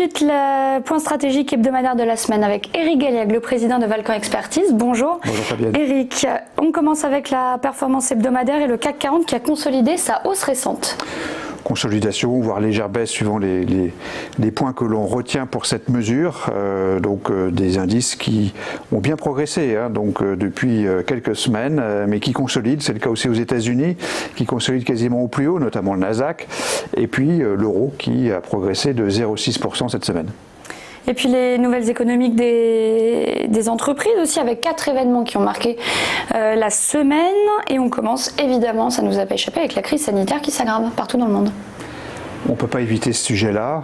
suite, le point stratégique hebdomadaire de la semaine avec Eric Galiag, le président de Valcan Expertise. Bonjour. Bonjour Fabienne. Eric, on commence avec la performance hebdomadaire et le CAC 40 qui a consolidé sa hausse récente. Consolidation, voire légère baisse suivant les points que l'on retient pour cette mesure. Des indices qui ont bien progressé depuis quelques semaines, mais qui consolident. C'est le cas aussi aux États-Unis, qui consolident quasiment au plus haut, notamment le Nasdaq. Et puis l'euro qui a progressé de 0,6% cette semaine. Et puis les nouvelles économiques des entreprises aussi, avec 4 événements qui ont marqué la semaine. Et on commence évidemment, ça ne nous a pas échappé, avec la crise sanitaire qui s'aggrave partout dans le monde. On ne peut pas éviter ce sujet-là,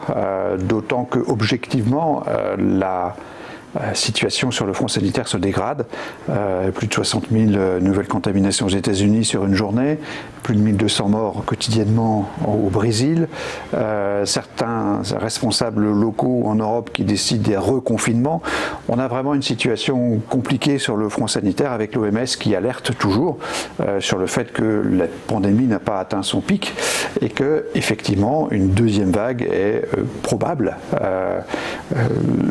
d'autant que objectivement, la situation sur le front sanitaire se dégrade. Plus de 60 000 nouvelles contaminations aux États-Unis sur une journée, plus de 1200 morts quotidiennement au Brésil, certains responsables locaux en Europe qui décident des reconfinements. On a vraiment une situation compliquée sur le front sanitaire avec l'OMS qui alerte toujours sur le fait que la pandémie n'a pas atteint son pic et que effectivement une deuxième vague est probable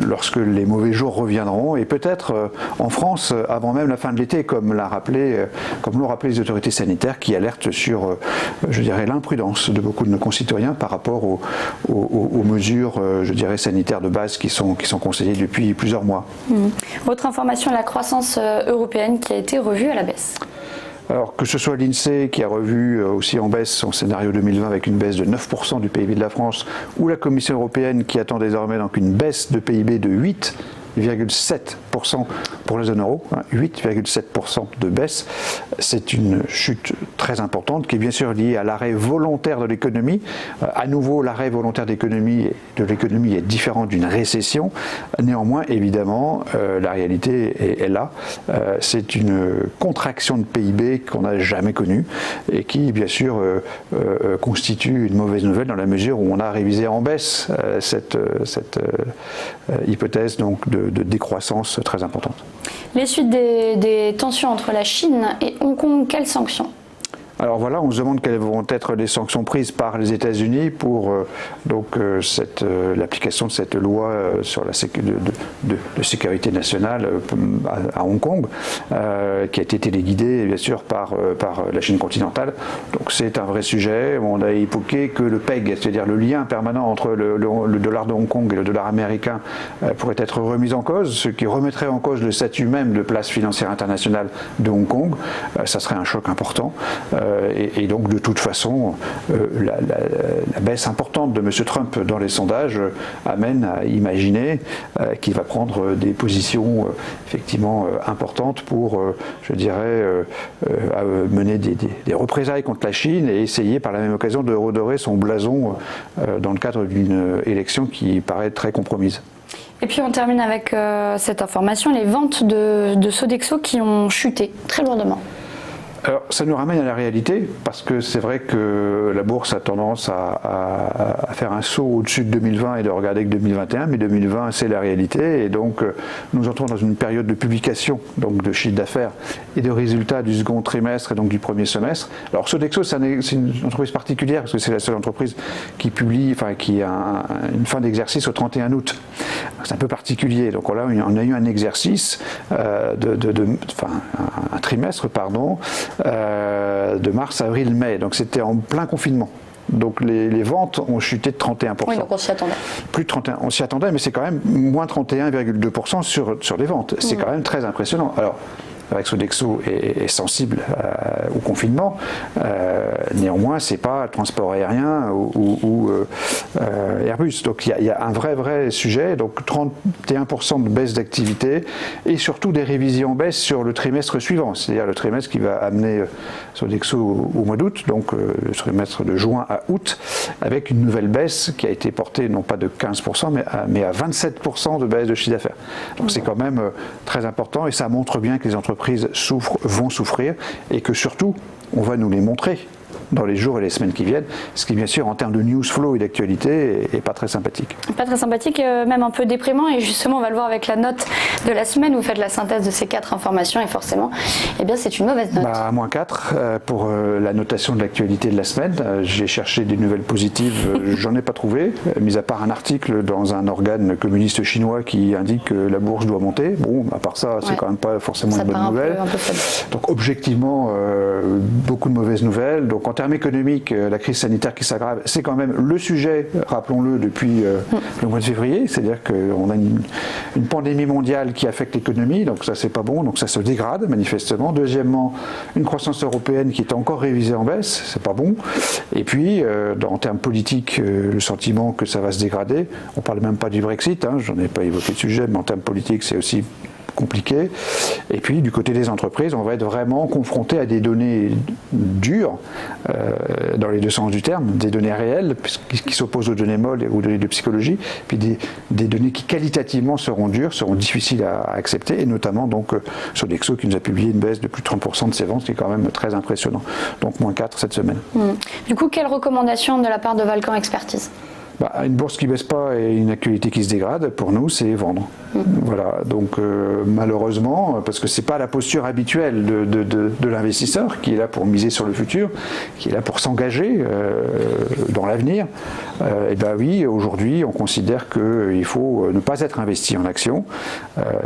lorsque les mauvais jours reviendront et peut-être en France avant même la fin de l'été, comme l'ont rappelé les autorités sanitaires qui alertent sur, je dirais, l'imprudence de beaucoup de nos concitoyens par rapport aux mesures, je dirais, sanitaires de base qui sont conseillées depuis plusieurs mois. Autre information, la croissance européenne qui a été revue à la baisse. Alors que ce soit l'INSEE qui a revu aussi en baisse son scénario 2020 avec une baisse de 9% du PIB de la France, ou la Commission européenne qui attend désormais donc une baisse de PIB de 8,7% pour la zone euro, 8,7% de baisse. C'est une chute très importante qui est bien sûr liée à l'arrêt volontaire de l'économie. À nouveau, l'arrêt volontaire de l'économie est différent d'une récession. Néanmoins, évidemment, la réalité est là. C'est une contraction de PIB qu'on n'a jamais connue et qui, bien sûr, constitue une mauvaise nouvelle dans la mesure où on a révisé en baisse cette hypothèse donc de décroissance très importante. Les suites des tensions entre la Chine et Hong Kong, quelles sanctions ? Alors voilà, on se demande quelles vont être les sanctions prises par les États-Unis pour l'application de cette loi sur la de sécurité nationale à Hong Kong, qui a été téléguidée bien sûr par la Chine continentale. Donc c'est un vrai sujet. On a évoqué que le PEG, c'est-à-dire le lien permanent entre le dollar de Hong Kong et le dollar américain, pourrait être remis en cause, ce qui remettrait en cause le statut même de place financière internationale de Hong Kong. Ça serait un choc important. Et donc de toute façon, la baisse importante de M. Trump dans les sondages amène à imaginer qu'il va prendre des positions effectivement importantes pour, je dirais, mener des représailles contre la Chine et essayer par la même occasion de redorer son blason dans le cadre d'une élection qui paraît très compromise. Et puis on termine avec cette information, les ventes de Sodexo qui ont chuté très lourdement. Alors, ça nous ramène à la réalité, parce que c'est vrai que la bourse a tendance à faire un saut au-dessus de 2020 et de regarder que 2021, mais 2020 c'est la réalité, et donc nous entrons dans une période de publication donc de chiffre d'affaires et de résultats du second trimestre et donc du premier semestre. Alors Sodexo c'est une entreprise particulière, parce que c'est la seule entreprise qui publie, qui a une fin d'exercice au 31 août. C'est un peu particulier, donc là on a eu un exercice, un trimestre, pardon, de mars, avril, mai. Donc c'était en plein confinement. Donc les ventes ont chuté de 31%. Oui, donc on s'y attendait. Plus de 31%, on s'y attendait, mais c'est quand même moins 31,2% sur les ventes. C'est quand même très impressionnant. Alors, avec Sodexo est sensible au confinement. Néanmoins, c'est pas transport aérien ou Airbus. Donc il y a un vrai sujet. Donc 31% de baisse d'activité et surtout des révisions en baisse sur le trimestre suivant, c'est-à-dire le trimestre qui va amener Sodexo au mois d'août, donc le trimestre de juin à août, avec une nouvelle baisse qui a été portée non pas de 15%, mais à 27% de baisse de chiffre d'affaires. Donc c'est quand même très important et ça montre bien que les entreprises vont souffrir et que surtout, on va nous les montrer dans les jours et les semaines qui viennent, ce qui bien sûr en termes de news flow et d'actualité est pas très sympathique. Pas très sympathique, même un peu déprimant, et justement on va le voir avec la note de la semaine, vous faites la synthèse de ces 4 informations et forcément, eh bien c'est une mauvaise note. -4 pour la notation de l'actualité de la semaine. J'ai cherché des nouvelles positives, j'en ai pas trouvé, mis à part un article dans un organe communiste chinois qui indique que la bourse doit monter. Bon, à part ça, c'est quand même pas forcément une bonne nouvelle. Un peu faible. Donc objectivement, beaucoup de mauvaises nouvelles. Donc en termes économiques, la crise sanitaire qui s'aggrave, c'est quand même le sujet, rappelons-le, depuis le mois de février. C'est-à-dire qu'on a une pandémie mondiale qui affecte l'économie, donc ça c'est pas bon, donc ça se dégrade manifestement. Deuxièmement, une croissance européenne qui est encore révisée en baisse, c'est pas bon. Et puis, en termes politiques, le sentiment que ça va se dégrader. On parle même pas du Brexit, hein, j'en ai pas évoqué le sujet, mais en termes politiques, c'est aussi compliqué. Et puis du côté des entreprises, on va être vraiment confronté à des données dures, dans les deux sens du terme, des données réelles qui s'opposent aux données molles et aux données de psychologie, puis des données qui qualitativement seront dures, seront difficiles à accepter, et notamment donc Sodexo qui nous a publié une baisse de plus de 30% de ses ventes, ce qui est quand même très impressionnant. Donc -4 cette semaine. Du coup, quelles recommandations de la part de Valcan Expertise? Une bourse qui ne baisse pas et une actualité qui se dégrade, pour nous, c'est vendre. Voilà, donc malheureusement, parce que ce n'est pas la posture habituelle de l'investisseur qui est là pour miser sur le futur, qui est là pour s'engager dans l'avenir, et bien oui, aujourd'hui, on considère qu'il faut ne pas être investi en action.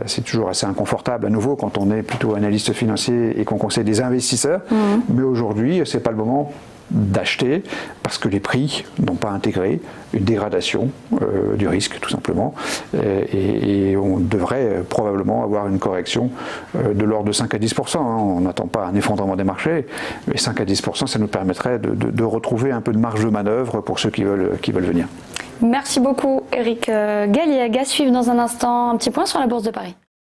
C'est toujours assez inconfortable à nouveau quand on est plutôt analyste financier et qu'on conseille des investisseurs, mais aujourd'hui, ce n'est pas le moment d'acheter parce que les prix n'ont pas intégré une dégradation du risque tout simplement, et on devrait probablement avoir une correction de l'ordre de 5 à 10%, hein. On n'attend pas un effondrement des marchés, mais 5 à 10%, ça nous permettrait de retrouver un peu de marge de manœuvre pour ceux qui veulent venir. Merci beaucoup Eric Galiaga. Suivre dans un instant un petit point sur la Bourse de Paris.